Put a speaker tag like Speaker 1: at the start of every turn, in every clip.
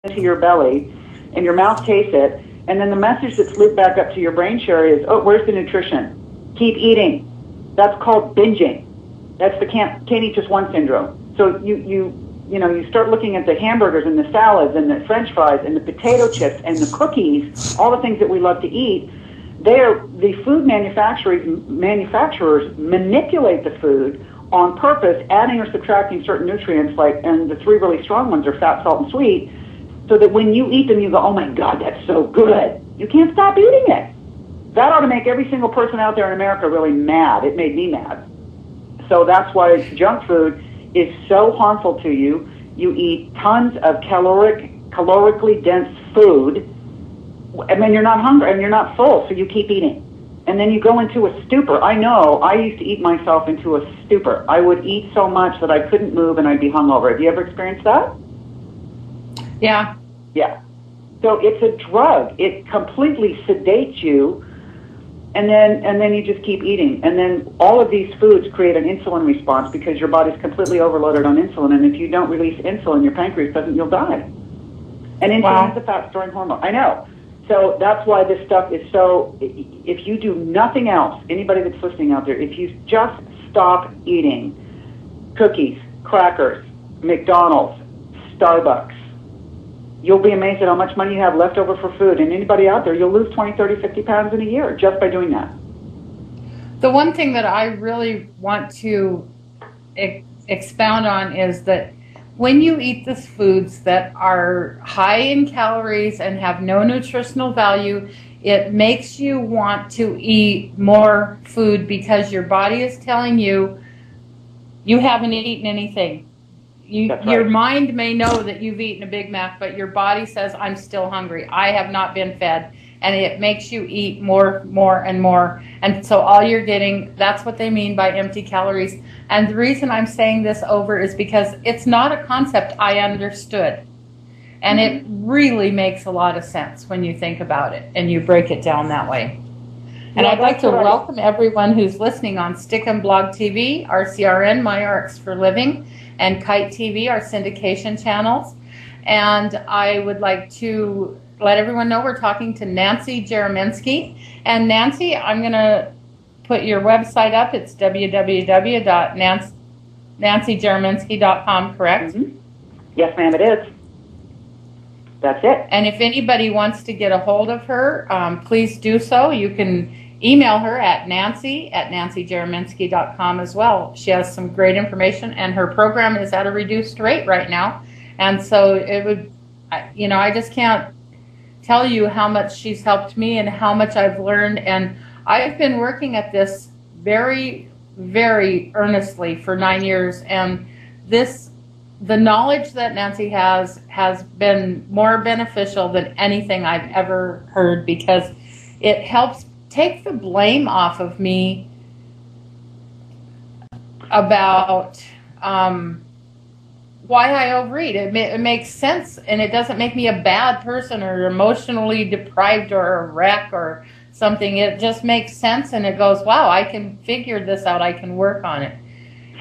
Speaker 1: into your belly, and your mouth tastes it, and then the message that's looped back up to your brain share is, oh, where's the nutrition? Keep eating. That's called binging. That's the can't eat just one syndrome. So you start looking at the hamburgers and the salads and the French fries and the potato chips and the cookies, all the things that we love to eat. The food manufacturers manipulate the food on purpose, adding or subtracting certain nutrients, and the three really strong ones are fat, salt, and sweet, so that when you eat them, you go, oh my God, that's so good. You can't stop eating it. That ought to make every single person out there in America really mad. It made me mad. So that's why junk food is so harmful to you. You eat tons of calorically dense food, and then you're not hungry and you're not full, so you keep eating. And then you go into a stupor. I know, I used to eat myself into a stupor. I would eat so much that I couldn't move and I'd be hungover. Have you ever experienced that?
Speaker 2: Yeah.
Speaker 1: Yeah. So it's a drug. It completely sedates you, and then you just keep eating. And then all of these foods create an insulin response because your body's completely overloaded on insulin, and if you don't release insulin, your pancreas doesn't, you'll die. And insulin is a fat-storing hormone. I know. So that's why this stuff is so, if you do nothing else, anybody that's listening out there, if you just stop eating cookies, crackers, McDonald's, Starbucks, you'll be amazed at how much money you have left over for food. And anybody out there, you'll lose 20, 30, 50 pounds in a year just by doing that.
Speaker 2: The one thing that I really want to expound on is that when you eat these foods that are high in calories and have no nutritional value, it makes you want to eat more food because your body is telling you you haven't eaten anything. Your mind may know that you've eaten a Big Mac, but your body says, I'm still hungry. I have not been fed. And it makes you eat more, and more. And so all you're getting, that's what they mean by empty calories. And the reason I'm saying this over is because it's not a concept I understood. And it really makes a lot of sense when you think about it and you break it down that way. And I'd like to welcome everyone who's listening on Stick'em Blog TV, RCRN, My Arcs for Living, and Kite TV, our syndication channels. And I would like to let everyone know we're talking to Nancy Jereminski. And Nancy, I'm going to put your website up. It's www.nancyjereminski.com, correct?
Speaker 1: Mm-hmm. Yes, ma'am, it is. That's it.
Speaker 2: And if anybody wants to get a hold of her, please do so. You can email her at nancyjereminski.com as well. She has some great information, and her program is at a reduced rate right now. And so it would, I just can't tell you how much she's helped me and how much I've learned. And I've been working at this very, very earnestly for 9 years. And the knowledge that Nancy has been more beneficial than anything I've ever heard, because it helps take the blame off of me about why I overeat. It makes sense, and it doesn't make me a bad person or emotionally deprived or a wreck or something. It just makes sense, and it goes, wow, I can figure this out. I can work on it.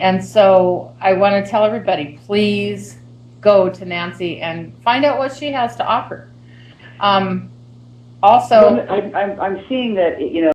Speaker 2: And so I want to tell everybody, please go to Nancy and find out what she has to offer. Also,
Speaker 1: I'm seeing that,